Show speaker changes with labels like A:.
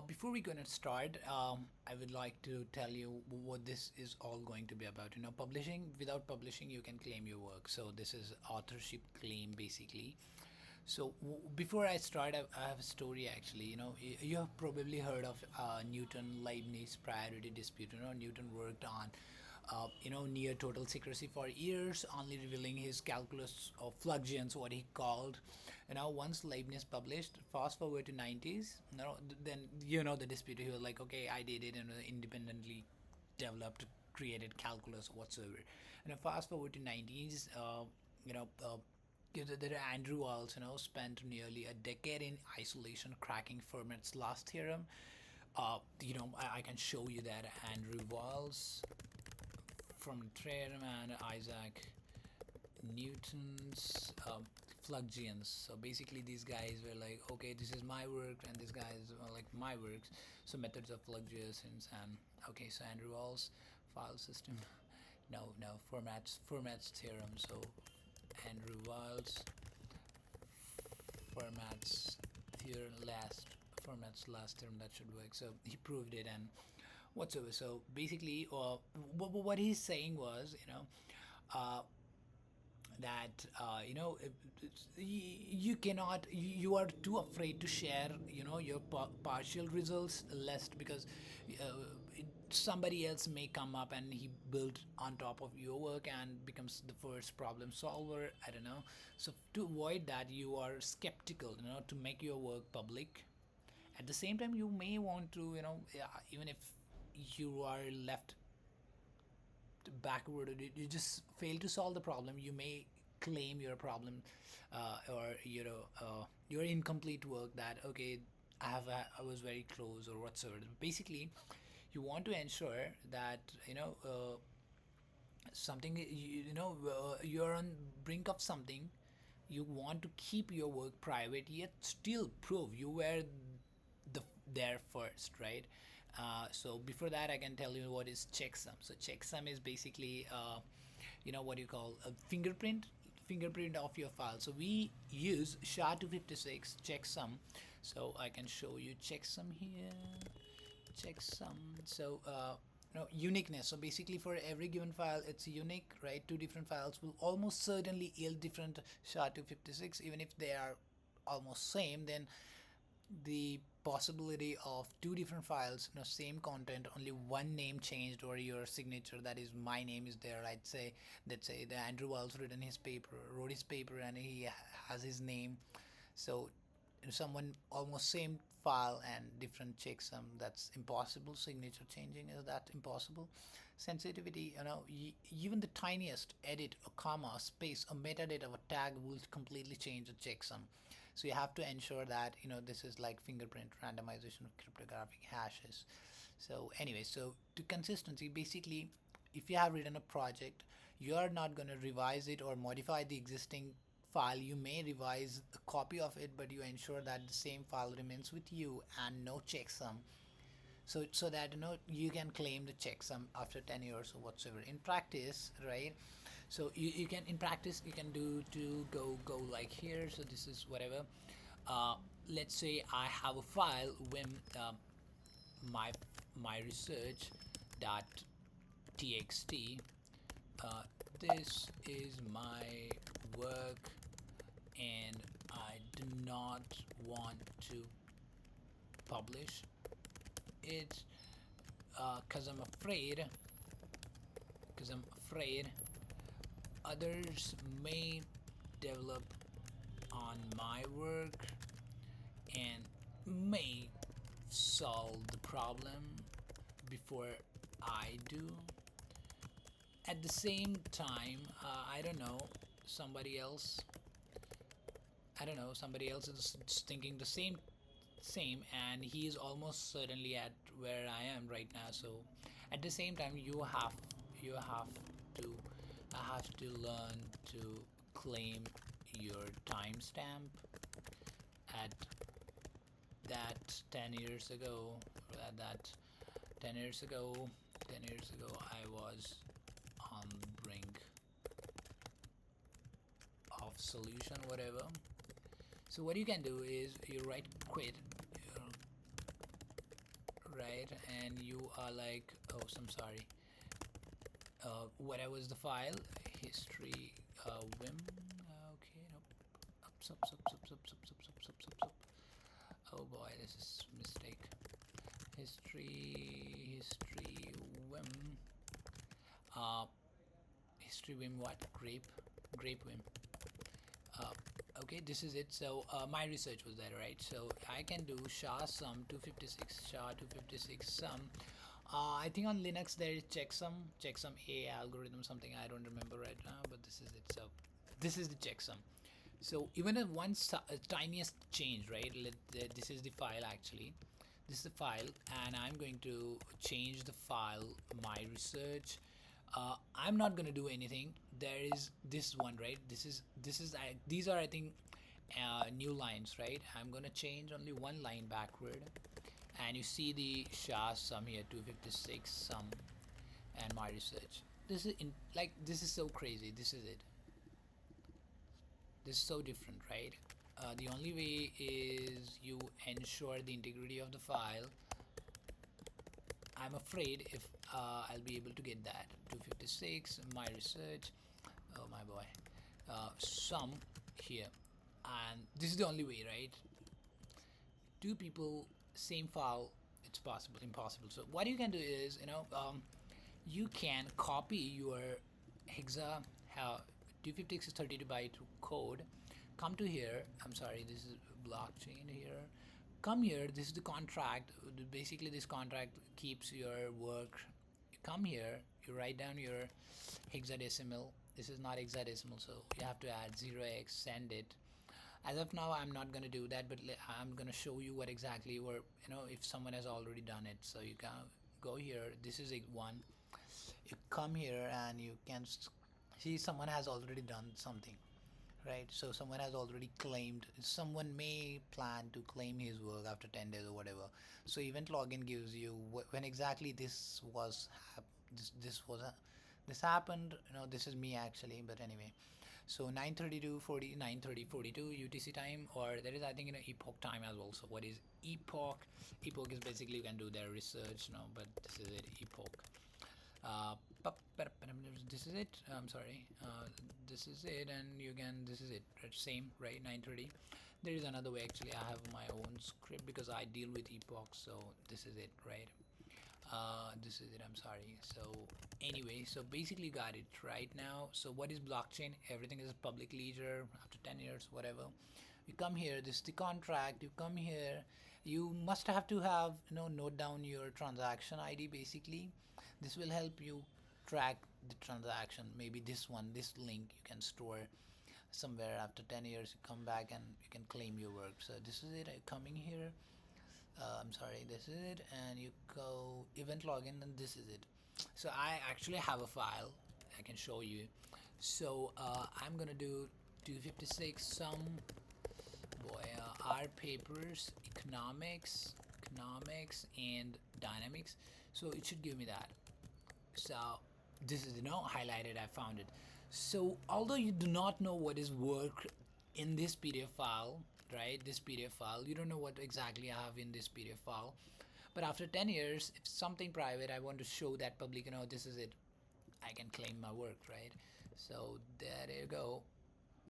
A: Before we gonna start, I would like to tell you what this is all going to be about. Publishing, without publishing, you can claim your work. So this is authorship claim basically. So before I start, I have a story actually. You have probably heard of Newton Leibniz priority dispute. Newton worked on near total secrecy for years, only revealing his calculus of fluxions, what he called. Once Leibniz published, fast forward to 90s, then the dispute. He was like, okay, I did it and independently developed, created calculus whatsoever. Fast forward to 90s, you know, uh, there Andrew Wiles, spent nearly a decade in isolation cracking Fermat's last theorem. I can show you that Andrew Wiles from theorem and Isaac Newton's fluxions. So basically, these guys were like, okay, this is my work, and these guys were like my works. So methods of fluctuations and okay, so Andrew Wall's file system. No, formats theorem. So Andrew Wiles formats theorem last formats last theorem, that should work. So he proved it and whatsoever. So basically, what he's saying was, uh, that you cannot, you are too afraid to share your partial results, lest because uh, somebody else may come up and he build on top of your work and becomes the first problem solver. I don't know. So to avoid that, you are skeptical, to make your work public. At the same time, you may want to, even if you are left backward, you just fail to solve the problem, you may claim your problem, or your incomplete work, that okay, I was very close or whatsoever. Basically, you want to ensure that something, you're on brink of something. You want to keep your work private, yet still prove you were the there first, right? So before that, I can tell you what is checksum. So checksum is basically, what you call a fingerprint of your file. So we use SHA-256 checksum. So I can show you checksum here. Checksum. So uniqueness. So basically, for every given file, it's unique, right? Two different files will almost certainly yield different SHA-256, even if they are almost same. Then the possibility of two different files, same content, only one name changed, or your signature, that is my name is there. I'd say, let's say the Andrew Wells wrote his paper and he has his name. So someone almost same file and different checksum, that's impossible. Signature changing, is that impossible? Sensitivity, even the tiniest edit, a comma, space, a metadata of a tag will completely change the checksum. So you have to ensure that this is like fingerprint randomization of cryptographic hashes. So anyway, so to consistency, basically, if you have written a project, you are not going to revise it or modify the existing file. You may revise a copy of it, but you ensure that the same file remains with you and no checksum. So that you can claim the checksum after 10 years or whatsoever. In practice, right? So you can, in practice, you can do to go like here. So this is whatever. Let's say I have a file when my my research dot txt. This is my work, and I do not want to publish it because I'm afraid others may develop on my work and may solve the problem before I do. At the same time, I don't know, somebody else somebody else is thinking the same, and he is almost certainly at where I am right now. So at the same time, you to have to learn to claim your timestamp. At that 10 years ago, at that 10 years ago 10 years ago, I was on the brink of solution, whatever. So what you can do is you write quit, right? And you are like, oh, I'm sorry. Where was the file? History, Vim. Okay, nope. Ups, ups, ups, ups, ups, ups, ups, ups, ups, ups, up. Oh boy, this is mistake. History, Vim. Uh, history, Vim. What? Grape, Vim. Uh, okay, this is it. So my research was there, right? So I can do SHA sum 256 SHA 256 sum. I think on Linux there is checksum A algorithm something I don't remember right now, but this is it. So this is the checksum. So even if one tiniest change, right? This is the file actually. This is the file, and I'm going to change the file my research. I'm not gonna do anything. There is this one, right? These are I think new lines, right? I'm gonna change only one line backward, and you see the SHA sum here 256 sum and my research. This is this is so crazy. This is it. This is so different, right? The only way is you ensure the integrity of the file. I'm afraid if I'll be able to get that 256 my research. Oh my boy, sum here, and this is the only way, right? Two people, same file, it's possible, impossible. So what you can do is, you can copy your hexa how 256 is 32 byte code. Come to here. I'm sorry, this is blockchain here. Come here. This is the contract. Basically, this contract keeps your work. You come here. You write down your hexadecimal. This is not hexadecimal, so you have to add 0x. Send it. As of now, I'm not gonna do that, but I'm gonna show you what exactly, or if someone has already done it. So you can go here. This is a one. You come here and you can see someone has already done something, right? So someone has already claimed. Someone may plan to claim his work after 10 days or whatever. So event login gives you when exactly this was this happened. This is me actually, but anyway. So 9:32 40 9:30 42 UTC time, or there is I think epoch time as well. So what is epoch? Epoch is basically you can do their research, but this is it, epoch. uh, this is it. I'm sorry. This is it, and you can. This is it. Same, right? 9:30. There is another way. Actually, I have my own script because I deal with epoch. So this is it, right? This is it. I'm sorry. So anyway, so basically you got it right now. So what is blockchain? Everything is public ledger after 10 years, whatever. You come here. This is the contract. You come here. You must have to have note down your transaction ID basically. This will help you track the transaction. Maybe this one, this link you can store somewhere after 10 years. You come back and you can claim your work. So this is it. Coming here. I'm sorry, this is it, and you go event login, and this is it. So I actually have a file I can show you. So I'm gonna do 256 some boy our papers, economics and dynamics. So it should give me that. So this is highlighted. I found it. So although you do not know what is work in this PDF file, right? This PDF file, you don't know what exactly I have in this PDF file. But after 10 years, if something private, I want to show that public, this is it. I can claim my work, right? So there you go.